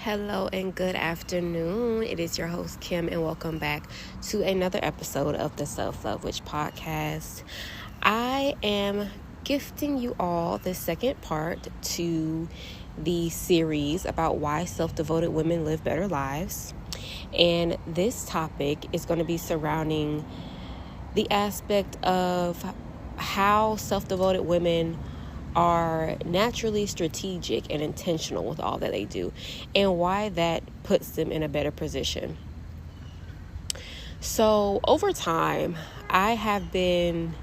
Hello and good afternoon. It is your host, Kim, and welcome back to another episode of the Self Love Witch podcast. I am gifting you all the second part to the series about why self-devoted women live better lives. And this topic is going to be surrounding the aspect of how self-devoted women are naturally strategic and intentional with all that they do, and why that puts them in a better position. So over time, I have been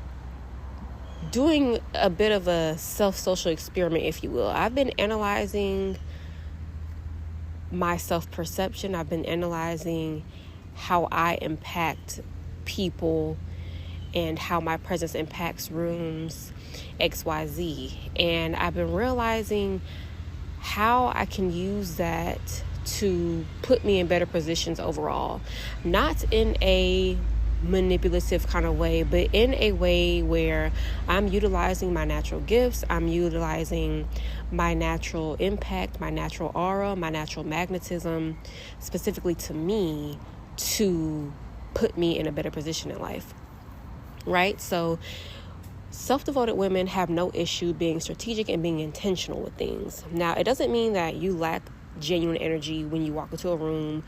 doing a bit of a self-social experiment, if you will. I've been analyzing my self-perception. I've been analyzing how I impact people and how my presence impacts rooms, XYZ. And I've been realizing how I can use that to put me in better positions overall. Not in a manipulative kind of way, but in a way where I'm utilizing my natural gifts, I'm utilizing my natural impact, my natural aura, my natural magnetism, specifically to me, to put me in a better position in life. Right? So self-devoted women have no issue being strategic and being intentional with things. Now, it doesn't mean that you lack genuine energy when you walk into a room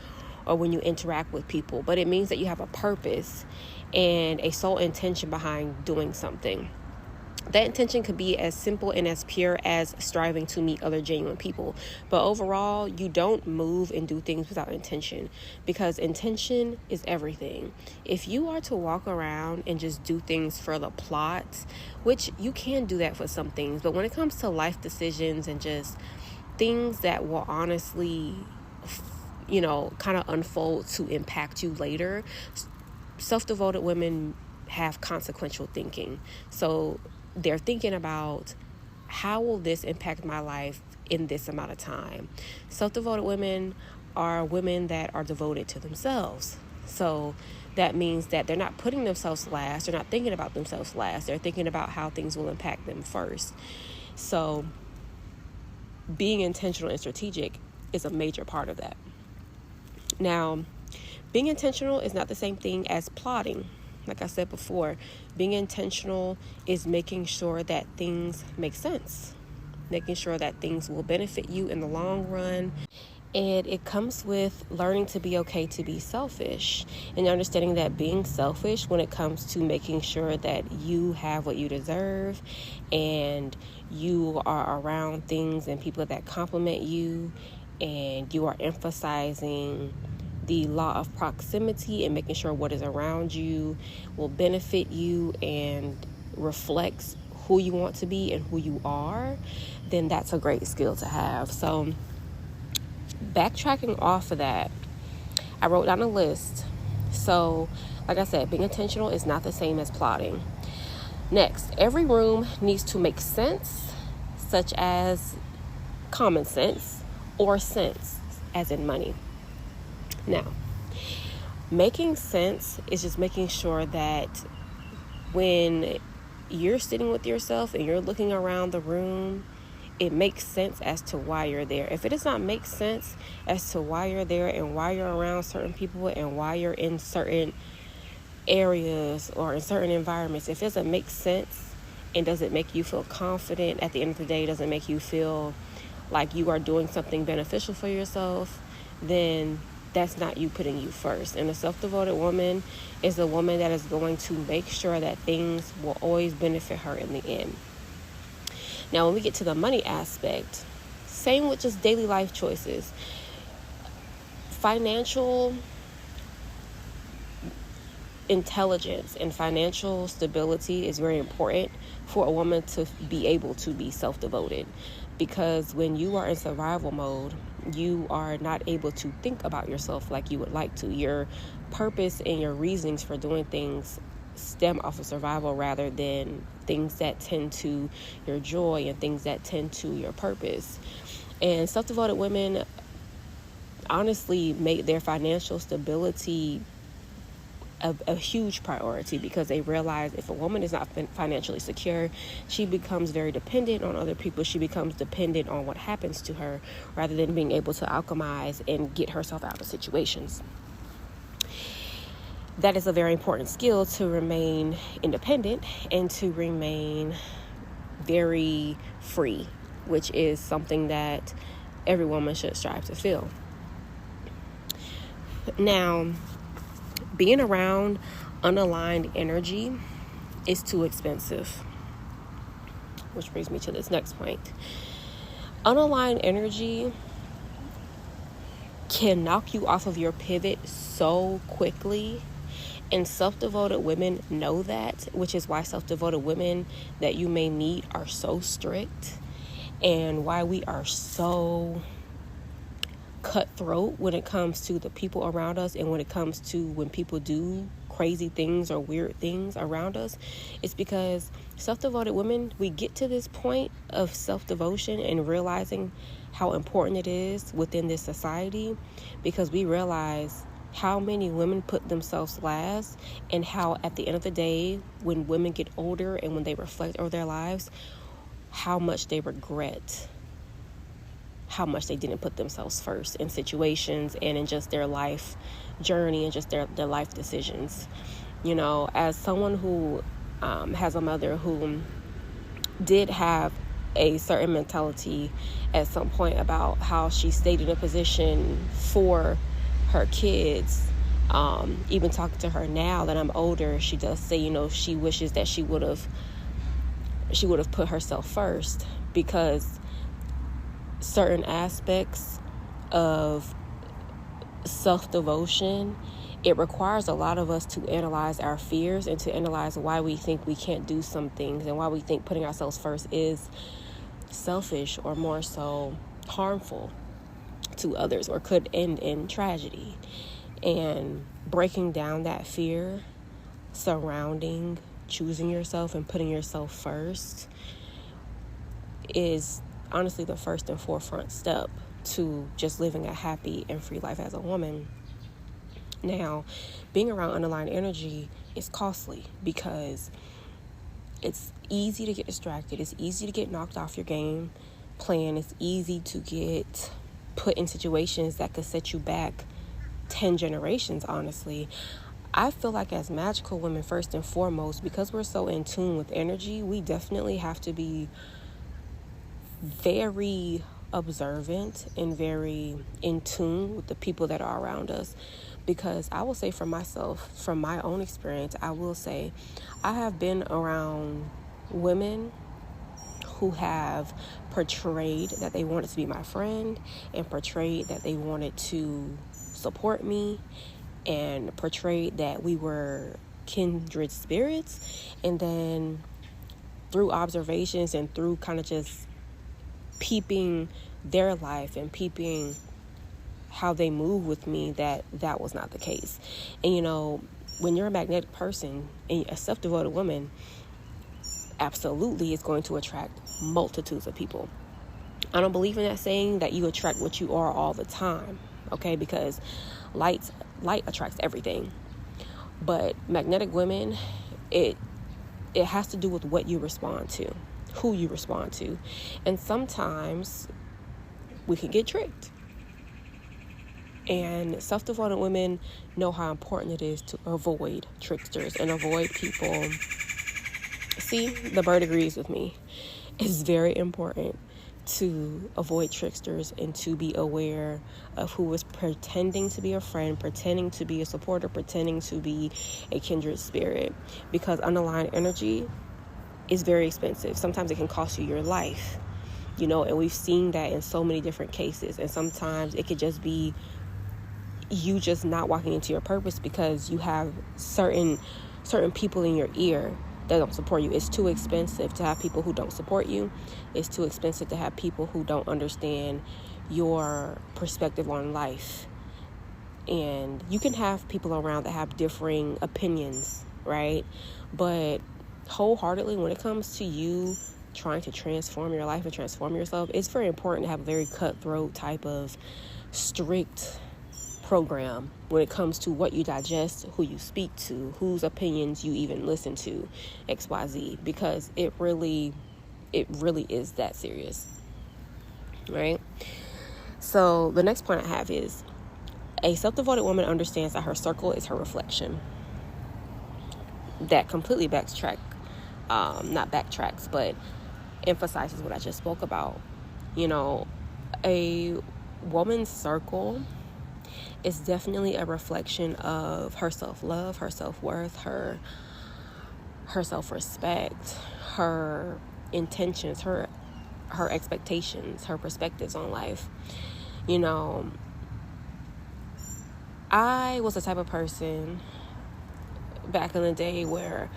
or when you interact with people, but it means that you have a purpose and a sole intention behind doing something. That intention could be as simple and as pure as striving to meet other genuine people. But overall, you don't move and do things without intention, because intention is everything. If you are to walk around and just do things for the plot, which you can do that for some things, but when it comes to life decisions and just things that will honestly, kind of unfold to impact you later, self-devoted women have consequential thinking. So they're thinking about, how will this impact my life in this amount of time? Self-devoted women are women that are devoted to themselves. So that means that they're not putting themselves last. They're not thinking about themselves last. They're thinking about how things will impact them first. So being intentional and strategic is a major part of that. Now, being intentional is not the same thing as plotting. Like I said before, being intentional is making sure that things make sense, making sure that things will benefit you in the long run. And it comes with learning to be okay to be selfish, and understanding that being selfish when it comes to making sure that you have what you deserve and you are around things and people that compliment you, and you are emphasizing the law of proximity and making sure what is around you will benefit you and reflects who you want to be and who you are, then that's a great skill to have. So backtracking off of that, I wrote down a list. So like I said, being intentional is not the same as plotting. Next, every room needs to make sense, such as common sense, or sense, as in money. Now, making sense is just making sure that when you're sitting with yourself and you're looking around the room, it makes sense as to why you're there. If it does not make sense as to why you're there and why you're around certain people and why you're in certain areas or in certain environments, if it doesn't make sense and doesn't make you feel confident at the end of the day, doesn't make you feel like you are doing something beneficial for yourself, then that's not you putting you first. And a self-devoted woman is a woman that is going to make sure that things will always benefit her in the end. Now, when we get to the money aspect, same with just daily life choices. Financial intelligence and financial stability is very important for a woman to be able to be self-devoted, because when you are in survival mode, you are not able to think about yourself like you would like to. Your purpose and your reasonings for doing things stem off of survival rather than things that tend to your joy and things that tend to your purpose. And self-devoted women honestly make their financial stability a huge priority, because they realize if a woman is not financially secure, she becomes very dependent on other people. She becomes dependent on what happens to her rather than being able to alchemize and get herself out of situations. That is a very important skill, to remain independent and to remain very free, which is something that every woman should strive to feel. Now, being around unaligned energy is too expensive, which brings me to this next point. Unaligned energy can knock you off of your pivot so quickly, and self-devoted women know that, which is why self-devoted women that you may meet are so strict, and why we are so cutthroat when it comes to the people around us, and when it comes to when people do crazy things or weird things around us. It's because self-devoted women, we get to this point of self-devotion and realizing how important it is within this society, because we realize how many women put themselves last, and how at the end of the day, when women get older and when they reflect over their lives, how much they regret how much they didn't put themselves first in situations and in just their life journey and just their life decisions. You know, as someone who has a mother who did have a certain mentality at some point about how she stayed in a position for her kids, even talking to her now that I'm older, she does say, you know, she wishes that she would have put herself first, because certain aspects of self-devotion, it requires a lot of us to analyze our fears and to analyze why we think we can't do some things, and why we think putting ourselves first is selfish, or more so harmful to others, or could end in tragedy. And breaking down that fear surrounding choosing yourself and putting yourself first is honestly the first and forefront step to just living a happy and free life as a woman. Now, being around unaligned energy is costly, because it's easy to get distracted. It's easy to get knocked off your game plan. It's easy to get put in situations that could set you back 10 generations, honestly. I feel like as magical women, first and foremost, because we're so in tune with energy, we definitely have to be very observant and very in tune with the people that are around us. Because I will say for myself, from my own experience, I will say I have been around women who have portrayed that they wanted to be my friend, and portrayed that they wanted to support me, and portrayed that we were kindred spirits. And then through observations and through kind of just peeping their life and peeping how they move with me, that was not the case. And you know, when you're a magnetic person and a self-devoted woman, absolutely is going to attract multitudes of people. I don't believe in that saying that you attract what you are all the time, okay? Because light attracts everything. But magnetic women, it has to do with what you respond to, who you respond to. And sometimes we can get tricked. And self-devoted women know how important it is to avoid tricksters and avoid people. See, the bird agrees with me. It's very important to avoid tricksters and to be aware of who is pretending to be a friend, pretending to be a supporter, pretending to be a kindred spirit. Because unaligned energy is very expensive. Sometimes it can cost you your life, you know, and we've seen that in so many different cases. And sometimes it could just be you just not walking into your purpose because you have certain people in your ear that don't support you. It's too expensive to have people who don't support you. It's too expensive to have people who don't understand your perspective on life. And you can have people around that have differing opinions, right? But wholeheartedly, when it comes to you trying to transform your life and transform yourself, it's very important to have a very cutthroat type of strict program when it comes to what you digest, who you speak to, whose opinions you even listen to, XYZ, because it really is that serious, right? So the next point I have is a self-devoted woman understands that her circle is her reflection. That completely not backtracks, but emphasizes what I just spoke about. A woman's circle is definitely a reflection of her self-love, her self-worth, her self-respect, her intentions, her expectations, her perspectives on life. I was the type of person back in the day where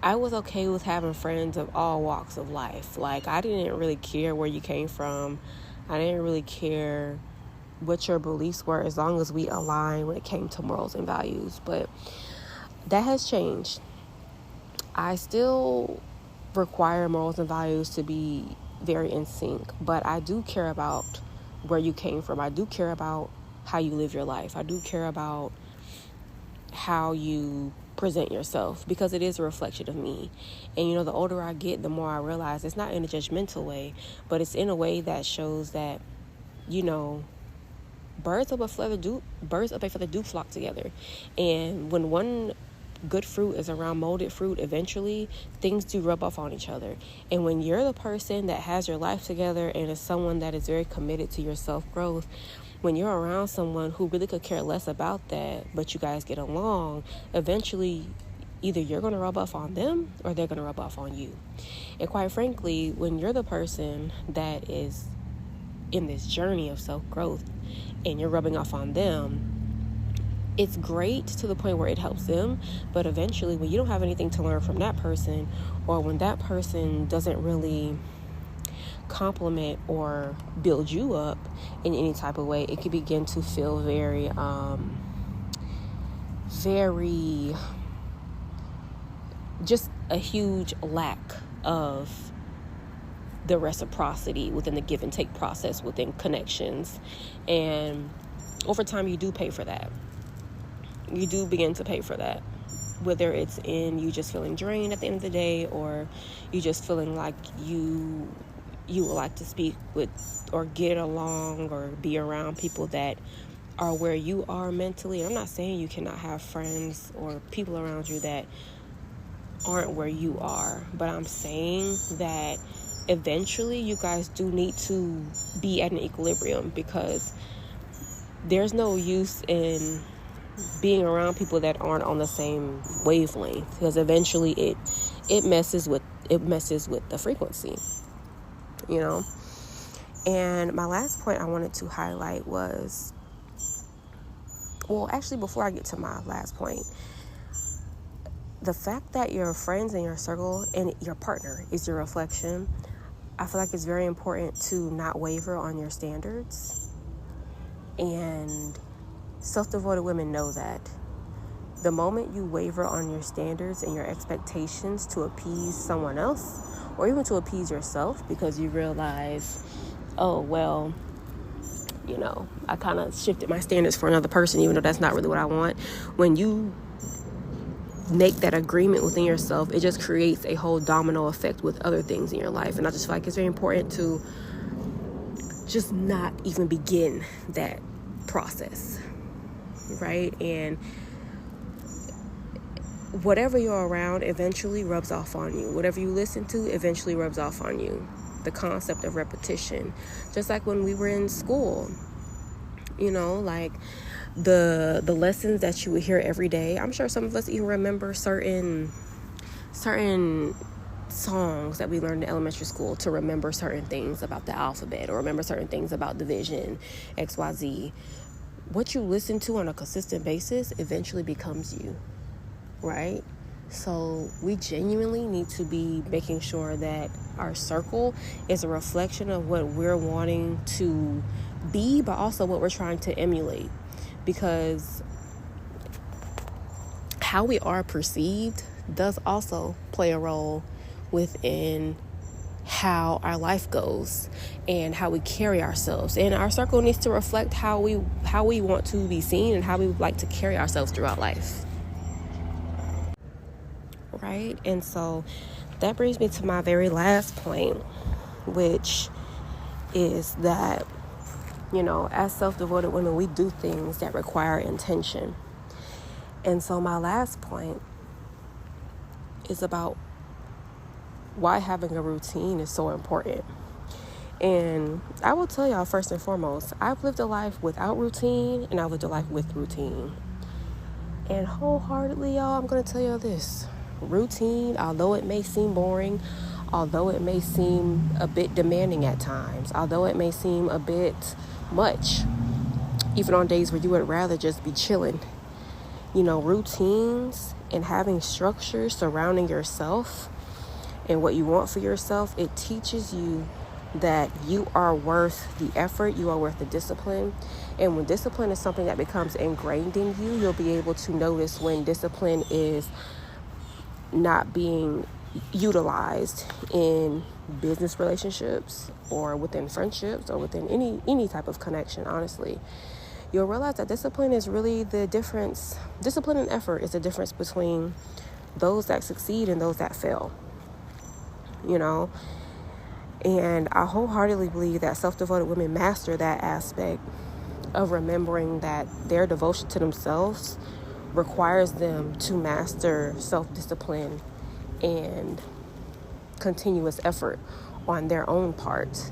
I was okay with having friends of all walks of life. Like, I didn't really care where you came from. I didn't really care what your beliefs were, as long as we align when it came to morals and values. But that has changed. I still require morals and values to be very in sync, but I do care about where you came from. I do care about how you live your life. I do care about how you present yourself, because it is a reflection of me. And the older I get, the more I realize it's not in a judgmental way, but it's in a way that shows that birds of a feather do flock together. And when one good fruit is around molded fruit, eventually things do rub off on each other. And when you're the person that has your life together and is someone that is very committed to your self-growth, when you're around someone who really could care less about that, but you guys get along, eventually either you're going to rub off on them or they're going to rub off on you. And quite frankly, when you're the person that is in this journey of self-growth and you're rubbing off on them, it's great to the point where it helps them, but eventually when you don't have anything to learn from that person, or when that person doesn't really compliment or build you up in any type of way, it can begin to feel very just a huge lack of the reciprocity within the give and take process within connections. And over time you do pay for that. You do begin to pay for that, whether it's in you just feeling drained at the end of the day, or you just feeling like you would like to speak with or get along or be around people that are where you are mentally. I'm not saying you cannot have friends or people around you that aren't where you are, but I'm saying that eventually you guys do need to be at an equilibrium, because there's no use in being around people that aren't on the same wavelength, because eventually it messes with the frequency, And my last point I wanted to highlight was, actually before I get to my last point, the fact that your friends and your circle and your partner is your reflection. I feel like it's very important to not waver on your standards, and self-devoted women know that. The moment you waver on your standards and your expectations to appease someone else, or even to appease yourself, because you realize, I kind of shifted my standards for another person, even though that's not really what I want. When you make that agreement within yourself, it just creates a whole domino effect with other things in your life. And I just feel like it's very important to just not even begin that process, right? And whatever you're around eventually rubs off on you. Whatever you listen to eventually rubs off on you. The concept of repetition. Just like when we were in school, like the lessons that you would hear every day. I'm sure some of us even remember certain songs that we learned in elementary school, to remember certain things about the alphabet, or remember certain things about division, XYZ. What you listen to on a consistent basis eventually becomes you, right? So we genuinely need to be making sure that our circle is a reflection of what we're wanting to be, but also what we're trying to emulate. Because how we are perceived does also play a role within how our life goes and how we carry ourselves. And our circle needs to reflect how we want to be seen and how we would like to carry ourselves throughout life. Right? And so that brings me to my very last point, which is that, as self-devoted women, we do things that require intention. And so my last point is about why having a routine is so important. And I will tell y'all, first and foremost, I've lived a life without routine and I've lived a life with routine. And wholeheartedly, y'all, I'm going to tell y'all this. Routine, although it may seem boring, although it may seem a bit demanding at times, although it may seem a bit much, even on days where you would rather just be chilling, routines and having structure surrounding yourself and what you want for yourself, it teaches you that you are worth the effort, you are worth the discipline. And when discipline is something that becomes ingrained in you, you'll be able to notice when discipline is not being utilized in business relationships or within friendships or within any type of connection. Honestly, you'll realize that discipline is really the difference. Discipline and effort is the difference between those that succeed and those that fail, and I wholeheartedly believe that self-devoted women master that aspect of remembering that their devotion to themselves requires them to master self-discipline and continuous effort on their own part.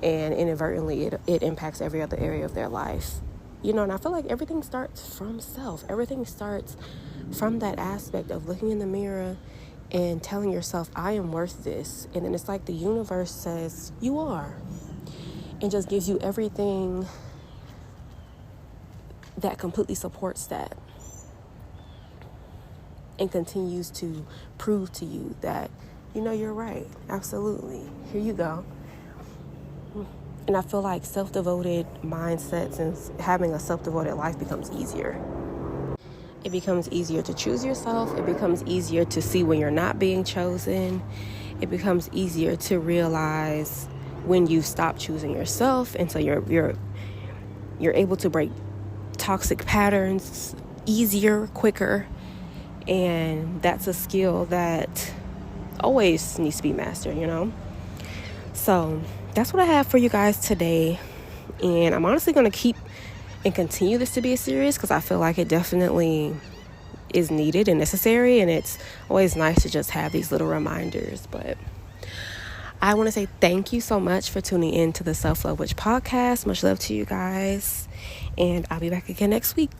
And inadvertently, it impacts every other area of their life. And I feel like everything starts from self. Everything starts from that aspect of looking in the mirror and telling yourself, I am worth this. And then it's like the universe says, you are. And just gives you everything that completely supports that. And continues to prove to you that, you're right. Absolutely. Here you go. And I feel like self-devoted mindsets and having a self-devoted life becomes easier. It becomes easier to choose yourself. It becomes easier to see when you're not being chosen. It becomes easier to realize when you stop choosing yourself. And so you're able to break toxic patterns easier, quicker. And that's a skill that always needs to be mastered, So that's what I have for you guys today. And I'm honestly going to keep and continue this to be a series because I feel like it definitely is needed and necessary. And it's always nice to just have these little reminders. But I want to say thank you so much for tuning in to the Self Love Witch podcast. Much love to you guys. And I'll be back again next week.